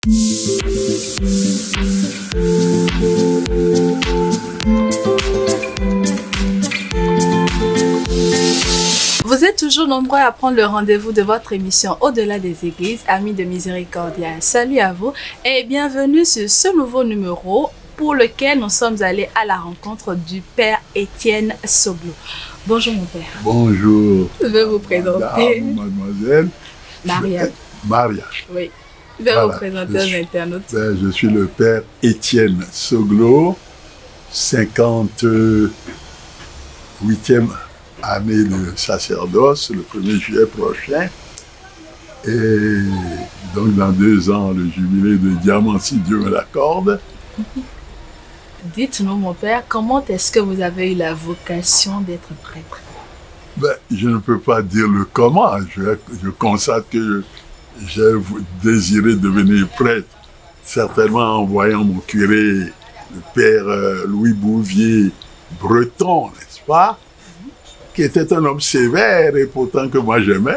Vous êtes toujours nombreux à prendre le rendez-vous de votre émission Au-delà des églises, amis de Miséricordia. Salut à vous et bienvenue sur ce nouveau numéro pour lequel nous sommes allés à la rencontre du Père Étienne Soglo. Bonjour mon père. Bonjour. Je vais vous présenter. Mademoiselle. Maria. Maria. Oui. Je vais vous présenter aux internautes. Je suis le Père Étienne Soglo, 58e année de sacerdoce, le 1er juillet prochain. Et donc dans 2 ans, le jubilé de diamant, si Dieu me l'accorde. Dites-nous mon père, comment est-ce que vous avez eu la vocation d'être prêtre? Je ne peux pas dire le comment. Je constate que j'ai désiré devenir prêtre, certainement en voyant mon curé, le père Louis Bouvier, breton, n'est-ce pas? Qui était un homme sévère et pourtant que moi j'aimais.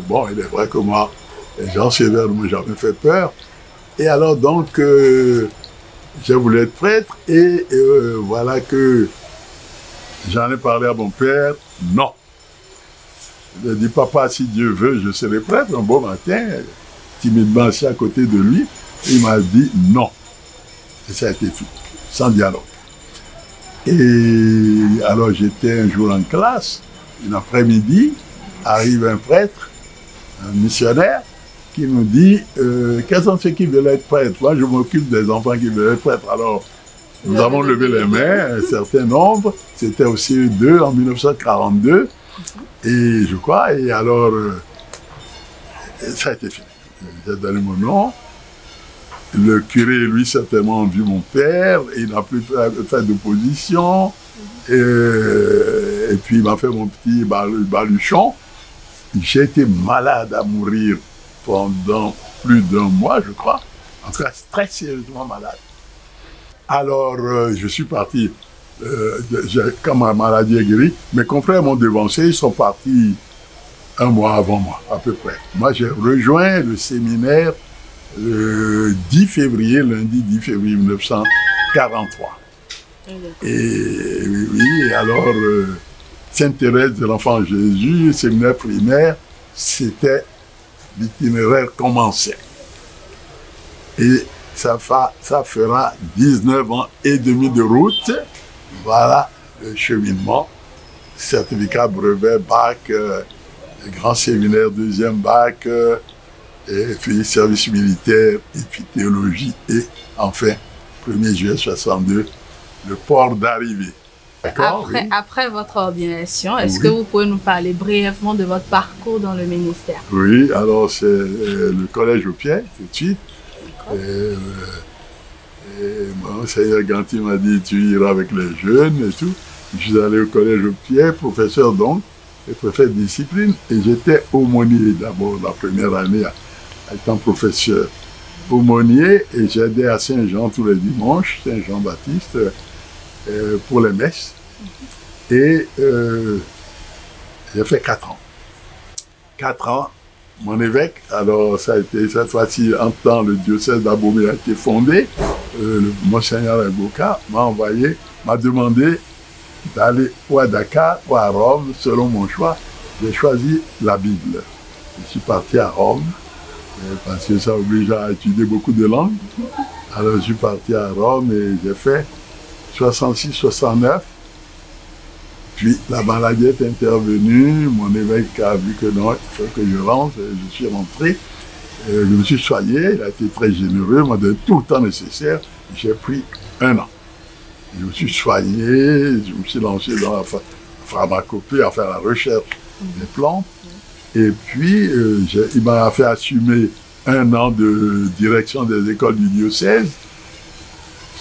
Bon, il est vrai que moi, les gens sévères ne m'ont jamais fait peur. Et alors donc, j'ai voulu être prêtre et voilà que j'en ai parlé à mon père. Non. Il a dit, papa, si Dieu veut, je serai prêtre. Un beau matin, timidement assis à côté de lui, il m'a dit non. Et ça a été tout, sans dialogue. Et alors j'étais un jour en classe, une après-midi, arrive un prêtre, un missionnaire, qui nous dit quels sont ceux qui veulent être prêtres? Moi, je m'occupe des enfants qui veulent être prêtres. Alors, nous avons levé les mains, un certain nombre. C'était au CE2 en 1942. Et je crois, et alors, ça a été fini. J'ai donné mon nom. Le curé, lui, certainement, a vu mon père. Il n'a plus fait d'opposition. Et puis, il m'a fait mon petit baluchon. J'ai été malade à mourir pendant plus d'1 mois, je crois. En tout cas, très sérieusement malade. Alors, je suis parti. Quand ma maladie est guérie, mes confrères m'ont devancé, ils sont partis 1 mois avant moi, à peu près. Moi, j'ai rejoint le séminaire le 10 février, lundi 10 février 1943. Et oui, alors, Sainte-Thérèse de l'Enfant Jésus, séminaire primaire, c'était l'itinéraire commençait. Et ça fera 19 ans et demi de route. Voilà le cheminement. Certificat, brevet, bac, grand séminaire, 2e bac, et puis service militaire, et puis théologie, et enfin, 1er juillet 62, le port d'arrivée. Après votre ordination, est-ce que vous pouvez nous parler brièvement de votre parcours dans le ministère? Oui, alors c'est le collège au pied, tout de suite. Et mon Seigneur Ganti m'a dit, tu iras avec les jeunes et tout. Je suis allé au collège au pied, professeur donc, et préfet de discipline. Et j'étais aumônier d'abord, la première année, étant professeur. Aumônier, et j'aidais à Saint-Jean tous les dimanches, Saint-Jean-Baptiste, pour les messes. Et j'ai fait 4 ans. 4 ans, mon évêque, alors ça a été cette fois-ci, en temps, le diocèse d'Abomey a été fondé. Monseigneur Eboka m'a demandé d'aller ou à Dakar ou à Rome, selon mon choix. J'ai choisi la Bible. Je suis parti à Rome, parce que ça oblige à étudier beaucoup de langues. Alors je suis parti à Rome et j'ai fait 66-69. Puis la maladie est intervenue, mon évêque a vu que non, il faut que je rentre, je suis rentré. Je me suis soigné, il a été très généreux, il m'a donné tout le temps nécessaire. J'ai pris 1 an. Je me suis soigné, je me suis lancé dans la pharmacopée, à faire la recherche des plantes. Et puis, il m'a fait assumer 1 an de direction des écoles du diocèse,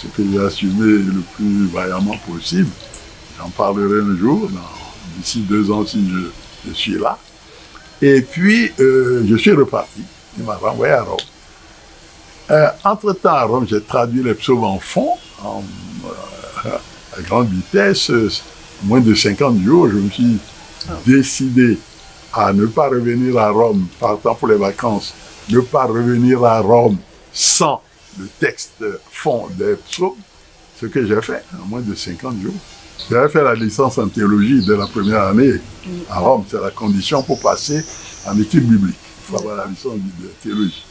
ce que j'ai assumé le plus vaillamment possible. J'en parlerai un jour, d'ici 2 ans si je suis là. Et puis, je suis reparti. Il m'a renvoyé à Rome. Entre-temps, à Rome, j'ai traduit les psaumes en fond, à grande vitesse. Moins de 50 jours, je me suis décidé à ne pas revenir à Rome, partant pour les vacances, ne pas revenir à Rome sans le texte fond des psaumes, ce que j'ai fait en moins de 50 jours. J'avais fait la licence en théologie dès la première année à Rome. C'est la condition pour passer en études bibliques. Il faut avoir la licence de théologie.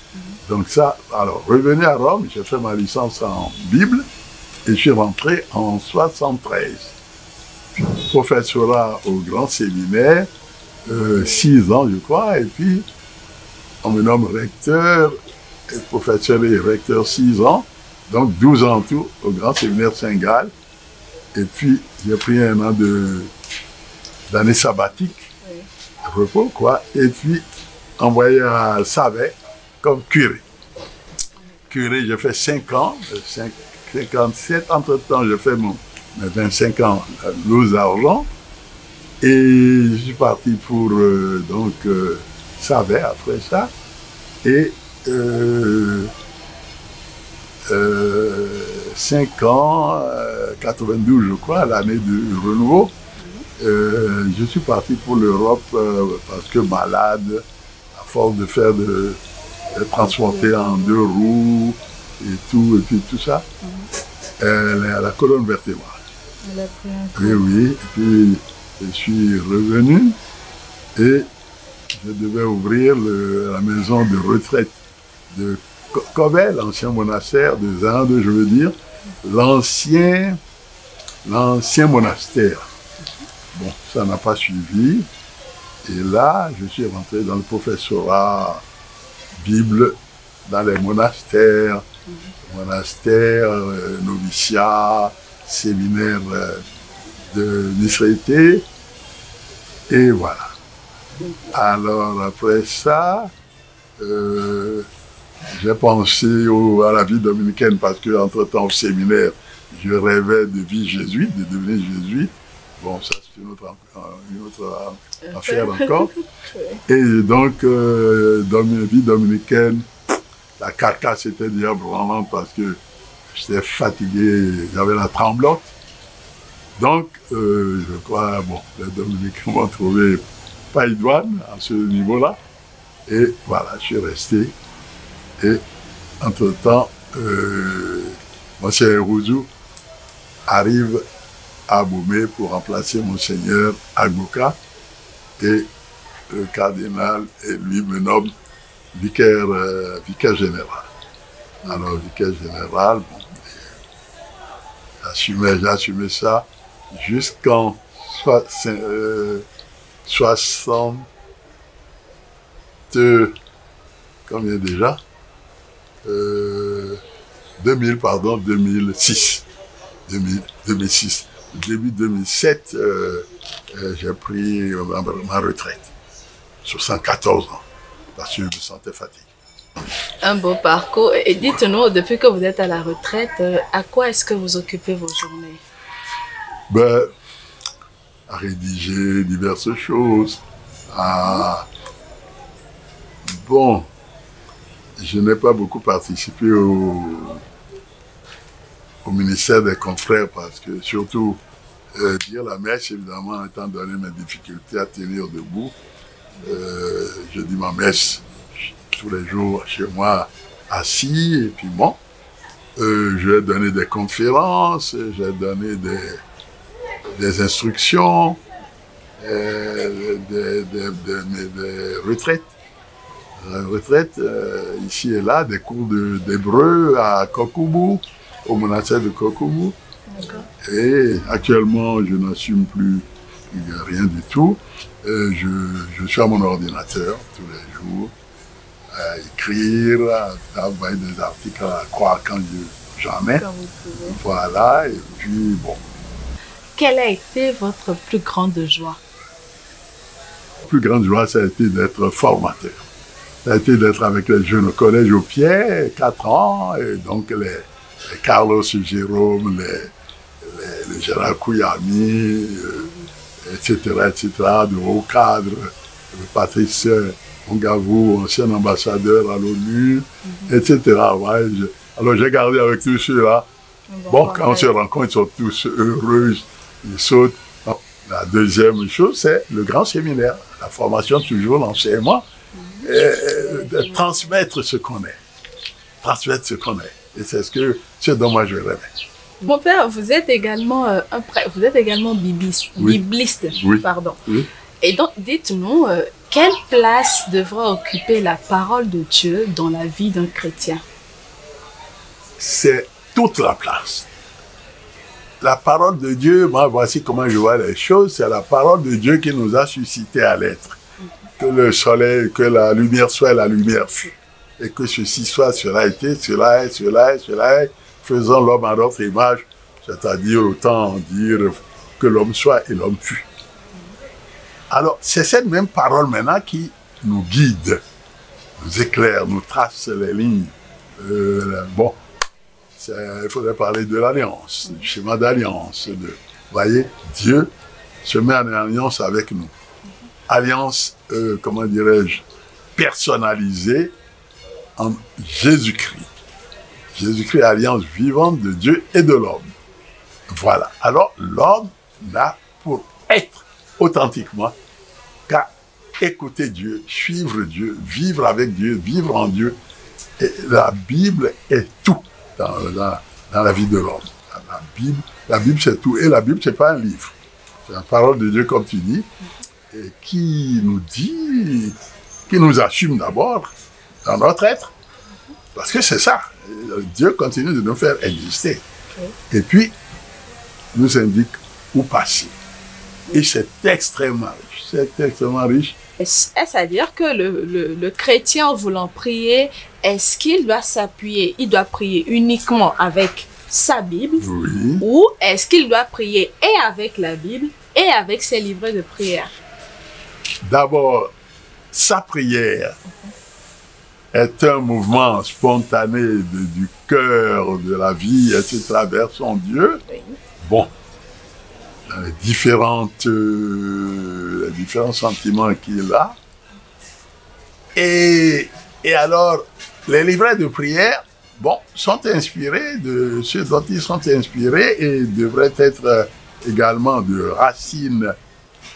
Donc ça, alors, revenu à Rome, j'ai fait ma licence en Bible et je suis rentré en 73. Professorat au grand séminaire, 6 ans je crois, et puis on me nomme recteur, et professeur et recteur 6 ans, donc 12 ans tout au grand séminaire Saint-Gall. Et puis j'ai pris un an d'année sabbatique, repos quoi, et puis envoyé à Savet comme curé. Curé, j'ai fait 5 ans, 57, entre-temps j'ai fait mes 25 ans Loos Argent, et je suis parti pour Savet après ça, et 5 ans, 92 je crois, l'année du renouveau, je suis parti pour l'Europe parce que malade, à force de faire d'être transporté en 2 roues et puis tout ça, la colonne vertébrale. Oui, et puis je suis revenu et je devais ouvrir la maison de retraite de Cobel, l'ancien monastère de Zande, je veux dire, l'ancien monastère. Bon, ça n'a pas suivi. Et là, je suis rentré dans le professorat Bible, dans les monastères, noviciats, séminaires de Nisrété, et voilà. Alors, après ça, j'ai pensé à la vie dominicaine parce qu'entre-temps, au séminaire, je rêvais de vie jésuite, de devenir jésuite. Bon, ça, c'est une autre affaire encore. Et donc, dans ma vie dominicaine, la carcasse était déjà branlante parce que j'étais fatigué, j'avais la tremblote. Donc, je crois, bon, les dominicains m'ont trouvé pas idoine à ce niveau-là. Et voilà, je suis resté. Et entre-temps, Monseigneur Rouzou arrive à Bomé pour remplacer Monseigneur Agboka. Et le cardinal, et lui me nomme vicaire général. Alors, vicaire général, bon, j'ai assumé ça jusqu'en combien déjà 2006. Début 2007, j'ai pris ma retraite, 74 ans, parce que je me sentais fatigué. Un beau parcours. Et dites-nous, depuis que vous êtes à la retraite, à quoi est-ce que vous occupez vos journées? Ben, à rédiger diverses choses. Bon, je n'ai pas beaucoup participé au ministère des confrères parce que surtout dire la messe, évidemment, étant donné mes difficultés à tenir debout, je dis ma messe tous les jours chez moi assis et puis bon, j'ai donné des conférences, j'ai donné des instructions, des retraites. Retraite ici et là, des cours d'hébreu à Kokoubou, au monastère de Kokoubou. Et actuellement, je n'assume plus rien du tout. Je suis à mon ordinateur tous les jours, à écrire, à envoyer des articles, à croire quand j'en ai. Voilà, et puis bon. Quelle a été votre plus grande joie? La plus grande joie, ça a été d'être formateur. Ça a été d'être avec les jeunes au collège au pied, 4 ans, et donc les Carlos Jérôme, les Gérard Kouyami, etc., de hauts cadres, Patrice Ongavou, ancien ambassadeur à l'ONU, etc. Ouais, alors j'ai gardé avec tous ceux-là. Bon, quand on se rencontre, ils sont tous heureux, ils sautent. Bon, la deuxième chose, c'est le grand séminaire, la formation toujours, l'enseignement, de transmettre ce qu'on est. transmettre ce qu'on est. Et c'est ce dont moi je rêvais. Mon père, vous êtes également vous êtes également bibliste. Oui. Bibliste, Oui. pardon. Oui. Et donc, dites-nous, quelle place devrait occuper la parole de Dieu dans la vie d'un chrétien? C'est toute la place. La parole de Dieu, moi, voici comment je vois les choses, c'est la parole de Dieu qui nous a suscité à l'être. Que le soleil, que la lumière soit, la lumière fut. Et que ceci soit, cela a été, cela est, cela est, cela est. Faisons l'homme à notre image, c'est-à-dire autant dire que l'homme soit et l'homme fut. Alors, c'est cette même parole maintenant qui nous guide, nous éclaire, nous trace les lignes. Bon, il faudrait parler de l'alliance, du schéma d'alliance. Vous voyez, Dieu se met en alliance avec nous. Alliance, comment dirais-je, personnalisée en Jésus-Christ. Jésus-Christ, alliance vivante de Dieu et de l'homme. Voilà. Alors, l'homme n'a pour être authentiquement qu'à écouter Dieu, suivre Dieu, vivre avec Dieu, vivre en Dieu. Et la Bible est tout dans la vie de l'homme. La Bible c'est tout. Et la Bible, c'est pas un livre. C'est la parole de Dieu, comme tu dis, et qui nous dit, qui nous assume d'abord dans notre être. Parce que c'est ça. Dieu continue de nous faire exister. Et puis, nous indique où passer. Et c'est extrêmement riche. C'est extrêmement riche. Est-ce à dire que le chrétien, en voulant prier, est-ce qu'il doit s'appuyer, il doit prier uniquement avec sa Bible? Oui. Ou est-ce qu'il doit prier et avec la Bible et avec ses livrets de prière? D'abord, sa prière est un mouvement spontané du cœur, de la vie, et c'est travers son Dieu. Oui. Bon, les différents sentiments qu'il a. Et alors, les livrets de prière, bon, sont inspirés de ce dont ils sont inspirés et devraient être également de racines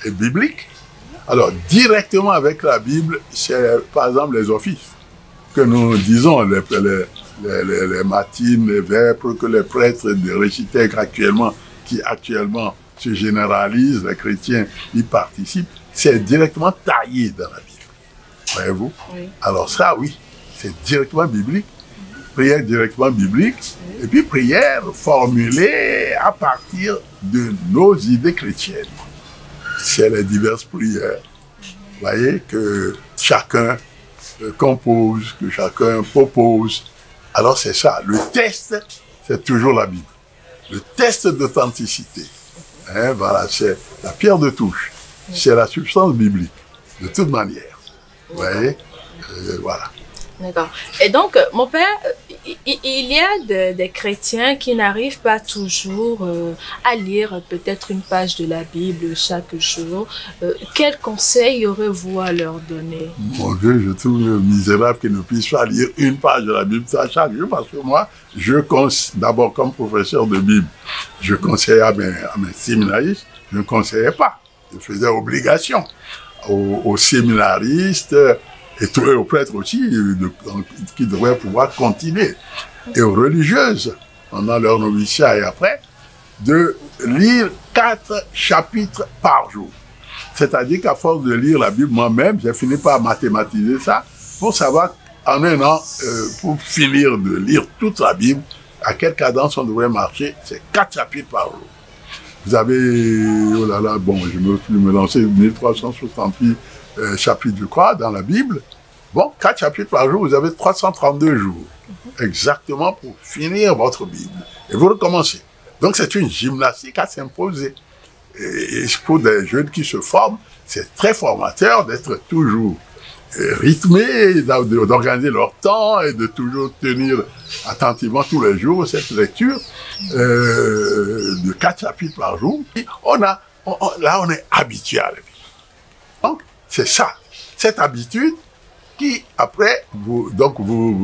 bibliques. Alors, directement avec la Bible, c'est par exemple les offices que nous disons, les matines, les vêpres, que les prêtres récitaient qui actuellement se généralisent, les chrétiens y participent, c'est directement taillé dans la Bible. Voyez-vous? Oui. Alors ça, oui, c'est directement biblique. Prière directement biblique, et puis prière formulée à partir de nos idées chrétiennes. C'est les diverses prières. Vous voyez que chacun compose, que chacun propose. Alors c'est ça. Le test, c'est toujours la Bible. Le test d'authenticité. Hein, voilà, c'est la pierre de touche. C'est la substance biblique, de toute manière. Vous voyez? Voilà. D'accord. Et donc, mon père, il y a des chrétiens qui n'arrivent pas toujours à lire peut-être une page de la Bible chaque jour. Quel conseil aurez-vous à leur donner? Mon Dieu, je trouve misérable qu'ils ne puissent pas lire une page de la Bible chaque jour, parce que moi, d'abord comme professeur de Bible, je conseillais à mes séminaristes, je ne conseillais pas. Je faisais obligation aux séminaristes, et aux prêtres aussi, qui devraient pouvoir continuer, et aux religieuses, pendant leur noviciat et après, de lire 4 chapitres par jour. C'est-à-dire qu'à force de lire la Bible moi-même, j'ai fini par mathématiser ça, pour savoir, en un an, pour finir de lire toute la Bible, à quelle cadence on devrait marcher, c'est 4 chapitres par jour. Vous avez, oh là là, bon, je me lancer 1368 chapitres, je crois, dans la Bible. Bon, 4 chapitres par jour, vous avez 332 jours, exactement pour finir votre Bible. Et vous recommencez. Donc, c'est une gymnastique à s'imposer. Et pour des jeunes qui se forment, c'est très formateur d'être toujours rythmé, d'organiser leur temps et de toujours tenir attentivement tous les jours cette lecture de 4 chapitres par jour. Et là, on est habitué à la Bible. Donc, c'est ça, cette habitude qui, après, vous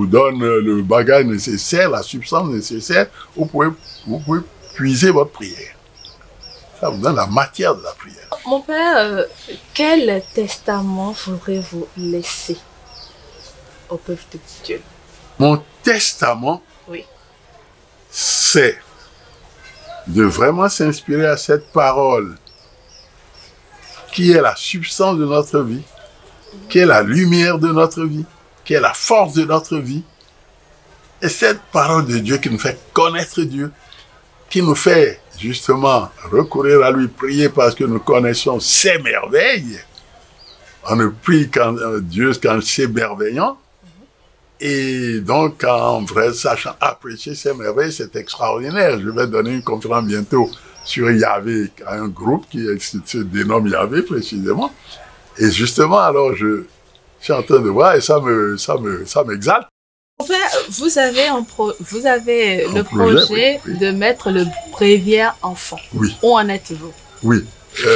donne le bagage nécessaire, la substance nécessaire, vous pouvez puiser votre prière. Ça vous donne la matière de la prière. Mon père, quel testament voudrez-vous laisser au peuple de Dieu? Mon testament, Oui. c'est de vraiment s'inspirer à cette parole qui est la substance de notre vie, qui est la lumière de notre vie, qui est la force de notre vie. Et cette parole de Dieu qui nous fait connaître Dieu, qui nous fait justement recourir à lui, prier parce que nous connaissons ses merveilles. On ne prie quand Dieu, quand c'est merveillant. Et donc, en vrai, sachant apprécier ces merveilles, c'est extraordinaire. Je vais donner une conférence bientôt sur Yahvé, un groupe qui se dénomme Yahvé précisément. Et justement, alors, je suis en train de voir et ça m'exalte. Vous avez, vous avez le projet oui. de mettre le bréviaire en fond. Oui. Où en êtes-vous? Oui.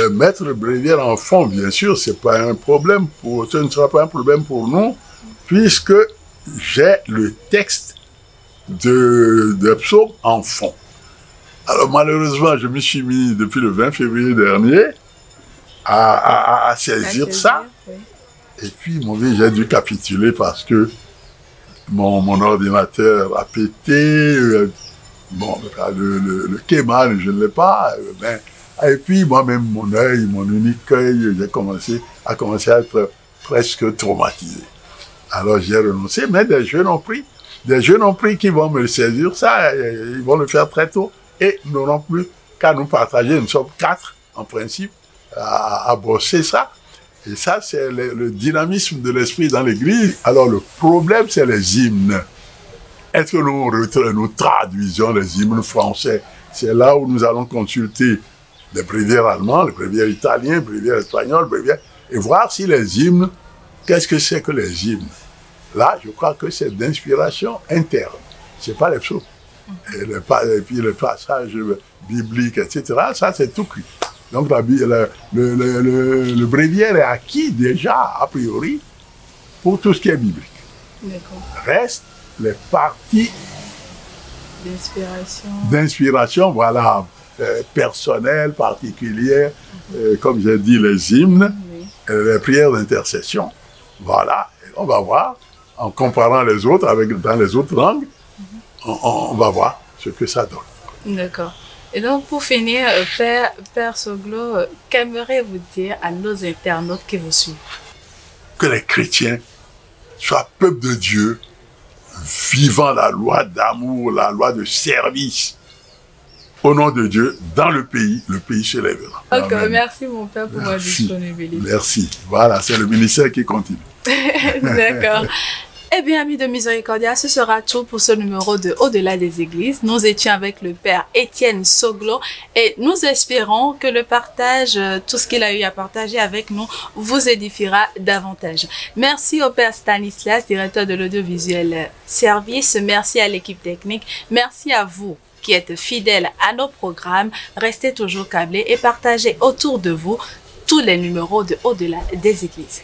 Mettre le bréviaire en fond, bien sûr, ce ne sera pas un problème pour nous, puisque j'ai le texte de psaume en fond. Alors malheureusement, je me suis mis depuis le 20 février dernier à saisir ça. Oui. Et puis, j'ai dû capituler parce que mon ordinateur a pété. Le Kéman, je ne l'ai pas. Et puis, moi-même, mon unique œil, a commencé à être presque traumatisé. Alors, j'ai renoncé, mais des jeunes ont pris qui vont me saisir ça, ils vont le faire très tôt. Et nous n'aurons plus qu'à nous partager. Nous sommes 4, en principe, à bosser ça. Et ça, c'est le dynamisme de l'esprit dans l'Église. Alors, le problème, c'est les hymnes. Est-ce que nous traduisons les hymnes français? C'est là où nous allons consulter les bréviaires allemands, les bréviaires italiens, les bréviaires espagnols, et voir si les hymnes, qu'est-ce que c'est que les hymnes? Là, je crois que c'est d'inspiration interne. C'est pas les psaumes. Et puis le passage biblique, etc., ça, c'est tout cuit. Donc, le bréviaire est acquis déjà, a priori, pour tout ce qui est biblique. D'accord. Reste les parties d'inspiration, voilà, personnelles, particulières, comme j'ai dit, les hymnes, oui. Les prières d'intercession. Voilà, et on va voir, en comparant les autres dans les autres langues, on va voir ce que ça donne. D'accord. Et donc, pour finir, Père Soglo, qu'aimeriez-vous dire à nos internautes qui vous suivent? Que les chrétiens soient peuple de Dieu, vivant la loi d'amour, la loi de service, au nom de Dieu, dans le pays se lèvera. Ok, merci mon Père pour votre disponibilité. Merci. Voilà, c'est le ministère qui continue. D'accord. Eh bien, amis de Miséricordia, ce sera tout pour ce numéro de Au-delà des Églises. Nous étions avec le Père Étienne Soglo et nous espérons que le partage, tout ce qu'il a eu à partager avec nous, vous édifiera davantage. Merci au Père Stanislas, directeur de l'audiovisuel service. Merci à l'équipe technique. Merci à vous qui êtes fidèles à nos programmes. Restez toujours câblés et partagez autour de vous tous les numéros de Au-delà des Églises.